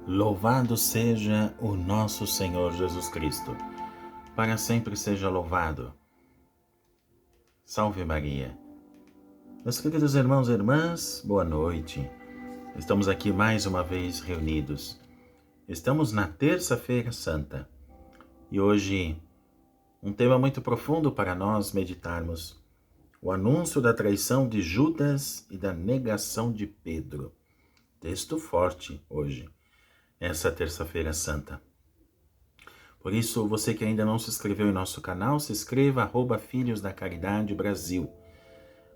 Louvado seja o nosso Senhor Jesus Cristo. Para sempre seja louvado. Salve Maria. Meus queridos irmãos e irmãs, boa noite. Estamos aqui mais uma vez reunidos. Estamos na Terça-feira Santa. E hoje, um tema muito profundo para nós meditarmos. O anúncio da traição de Judas e da negação de Pedro. Texto forte hoje, essa Terça-feira Santa. Por isso, você que ainda não se inscreveu em nosso canal, se inscreva, @Filhos da Caridade Brasil.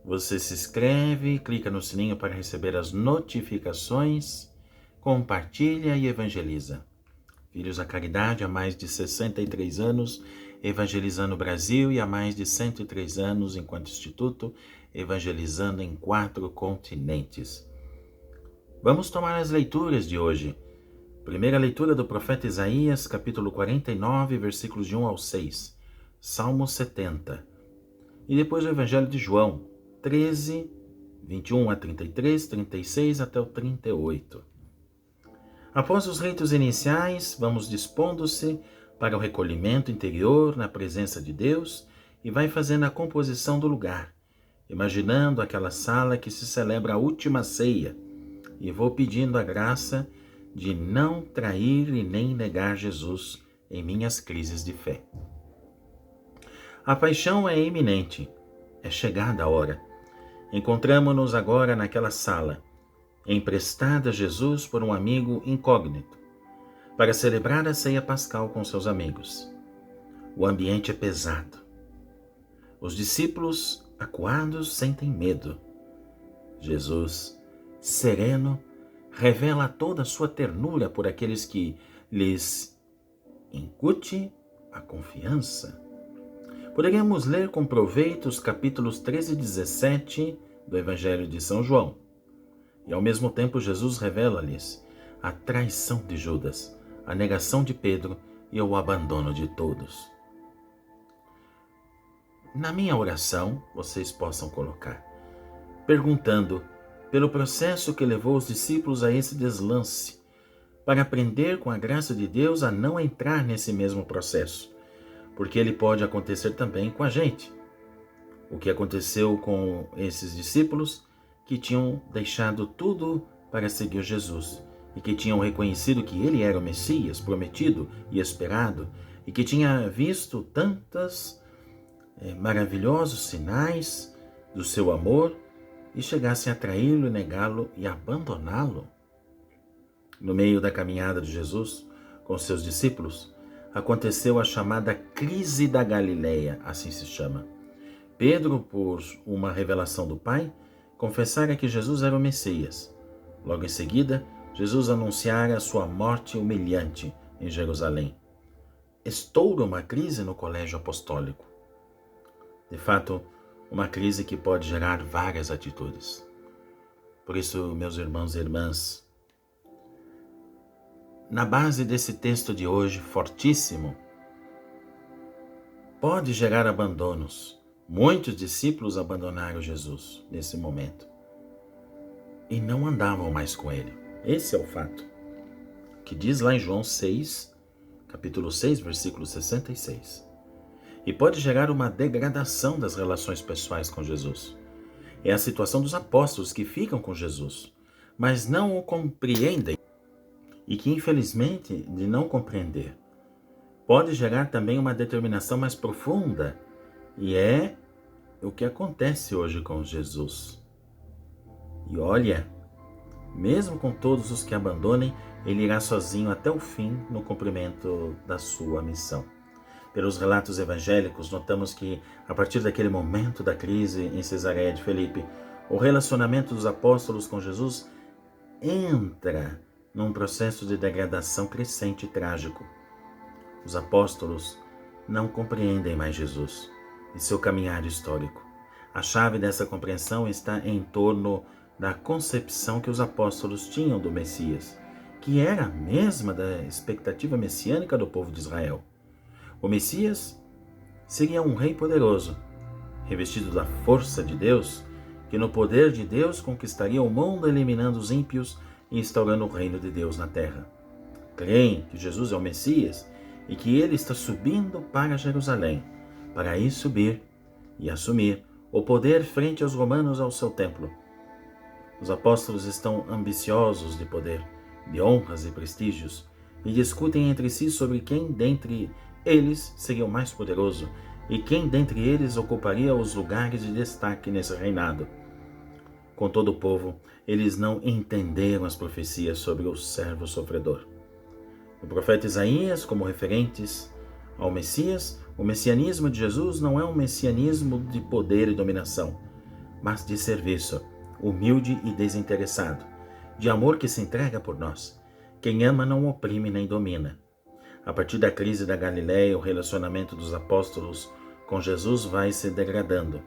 Você se inscreve, clica no sininho para receber as notificações, compartilha e evangeliza. Filhos da Caridade há mais de 63 anos, evangelizando o Brasil, e há mais de 103 anos, enquanto instituto, evangelizando em 4 continentes. Vamos tomar as leituras de hoje. Primeira leitura do profeta Isaías, capítulo 49, versículos de 1 ao 6. Salmo 70. E depois o Evangelho de João, 13, 21 a 33, 36 até o 38. Após os ritos iniciais, vamos dispondo-se para o recolhimento interior na presença de Deus e vai fazendo a composição do lugar, imaginando aquela sala que se celebra a última ceia, e vou pedindo a graça de não trair e nem negar Jesus em minhas crises de fé. A paixão é iminente, é chegada a hora. Encontramo-nos agora naquela sala, emprestada a Jesus por um amigo incógnito, para celebrar a ceia pascal com seus amigos. O ambiente é pesado. Os discípulos, acuados, sentem medo. Jesus, sereno, revela toda a sua ternura por aqueles que lhes incute a confiança. Poderíamos ler com proveito os capítulos 13 e 17 do Evangelho de São João. E ao mesmo tempo Jesus revela-lhes a traição de Judas, a negação de Pedro e o abandono de todos. Na minha oração, vocês possam colocar, perguntando pelo processo que levou os discípulos a esse deslance, para aprender com a graça de Deus a não entrar nesse mesmo processo, porque ele pode acontecer também com a gente. O que aconteceu com esses discípulos que tinham deixado tudo para seguir Jesus e que tinham reconhecido que ele era o Messias prometido e esperado e que tinha visto tantos maravilhosos sinais do seu amor e chegassem a traí-lo, negá-lo e abandoná-lo. No meio da caminhada de Jesus com seus discípulos, aconteceu a chamada crise da Galileia, assim se chama. Pedro, por uma revelação do Pai, confessara que Jesus era o Messias. Logo em seguida, Jesus anunciara a sua morte humilhante em Jerusalém. Estoura uma crise no colégio apostólico. De fato, uma crise que pode gerar várias atitudes. Por isso, meus irmãos e irmãs, na base desse texto de hoje, fortíssimo, pode gerar abandonos. Muitos discípulos abandonaram Jesus nesse momento e não andavam mais com ele. Esse é o fato, que diz lá em João 6, capítulo 6, versículo 66. E pode gerar uma degradação das relações pessoais com Jesus. É a situação dos apóstolos que ficam com Jesus, mas não o compreendem e que, infelizmente, de não compreender, pode gerar também uma determinação mais profunda, e é o que acontece hoje com Jesus. E olha, mesmo com todos os que abandonem, ele irá sozinho até o fim no cumprimento da sua missão. Pelos relatos evangélicos, notamos que, a partir daquele momento da crise em Cesareia de Filipe, o relacionamento dos apóstolos com Jesus entra num processo de degradação crescente e trágico. Os apóstolos não compreendem mais Jesus e seu caminhar histórico. A chave dessa compreensão está em torno da concepção que os apóstolos tinham do Messias, que era a mesma da expectativa messiânica do povo de Israel. O Messias seria um rei poderoso, revestido da força de Deus, que no poder de Deus conquistaria o mundo, eliminando os ímpios e instaurando o reino de Deus na terra. creem que Jesus é o Messias e que ele está subindo para Jerusalém, para aí subir e assumir o poder frente aos romanos ao seu templo. Os apóstolos estão ambiciosos de poder, de honras e prestígios, e discutem entre si sobre quem dentre eles seria o mais poderoso e quem dentre eles ocuparia os lugares de destaque nesse reinado. Com todo o povo, eles não entenderam as profecias sobre o servo sofredor. O profeta Isaías, como referentes ao Messias, o messianismo de Jesus não é um messianismo de poder e dominação, mas de serviço, humilde e desinteressado, de amor que se entrega por nós. Quem ama não oprime nem domina. A partir da crise da Galileia, o relacionamento dos apóstolos com Jesus vai se degradando.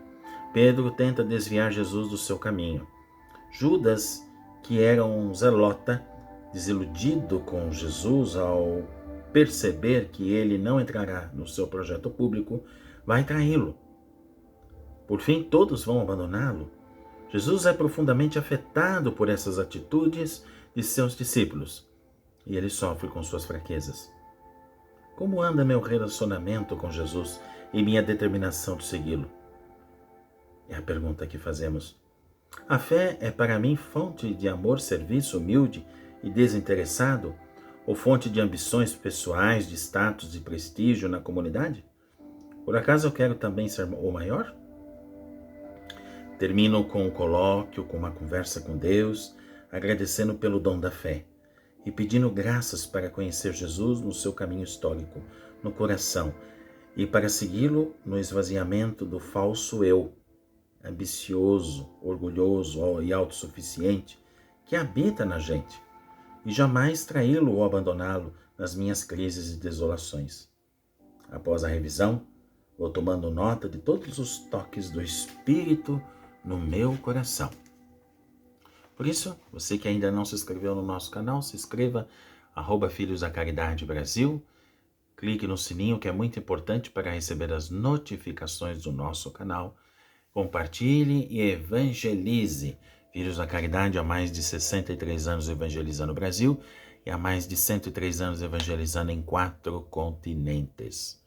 Pedro tenta desviar Jesus do seu caminho. Judas, que era um zelota, desiludido com Jesus ao perceber que ele não entrará no seu projeto público, vai traí-lo. Por fim, todos vão abandoná-lo. Jesus é profundamente afetado por essas atitudes de seus discípulos e ele sofre com suas fraquezas. Como anda meu relacionamento com Jesus e minha determinação de segui-lo? É a pergunta que fazemos. A fé é para mim fonte de amor, serviço, humilde e desinteressado, ou fonte de ambições pessoais, de status e prestígio na comunidade? Por acaso eu quero também ser o maior? Termino com um colóquio, com uma conversa com Deus, agradecendo pelo dom da fé e pedindo graças para conhecer Jesus no seu caminho histórico, no coração, e para segui-lo no esvaziamento do falso eu, ambicioso, orgulhoso e autossuficiente, que habita na gente, e jamais traí-lo ou abandoná-lo nas minhas crises e desolações. Após a revisão, vou tomando nota de todos os toques do Espírito no meu coração. Por isso, você que ainda não se inscreveu no nosso canal, se inscreva, @Filhos da Caridade Brasil, clique no sininho que é muito importante para receber as notificações do nosso canal, compartilhe e evangelize. Filhos da Caridade há mais de 63 anos evangelizando o Brasil e há mais de 103 anos evangelizando em 4 continentes.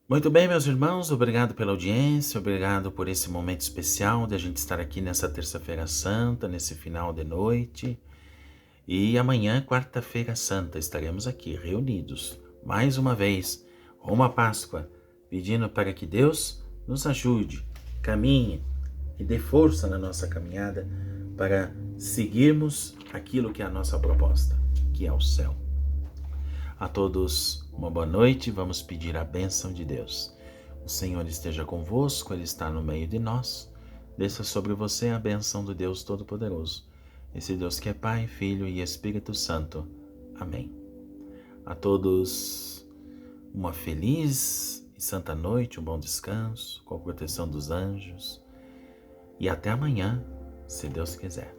Muito bem, meus irmãos, obrigado pela audiência, obrigado por esse momento especial de a gente estar aqui nessa terça-feira santa, nesse final de noite. E amanhã, quarta-feira santa, estaremos aqui reunidos, mais uma vez, rumo à Páscoa, pedindo para que Deus nos ajude, caminhe e dê força na nossa caminhada para seguirmos aquilo que é a nossa proposta, que é o céu. A todos uma boa noite, vamos pedir a bênção de Deus. O Senhor esteja convosco, Ele está no meio de nós. Desça sobre você a bênção do Deus Todo-Poderoso. Esse Deus que é Pai, Filho e Espírito Santo. Amém. A todos uma feliz e santa noite, um bom descanso, com a proteção dos anjos. E até amanhã, se Deus quiser.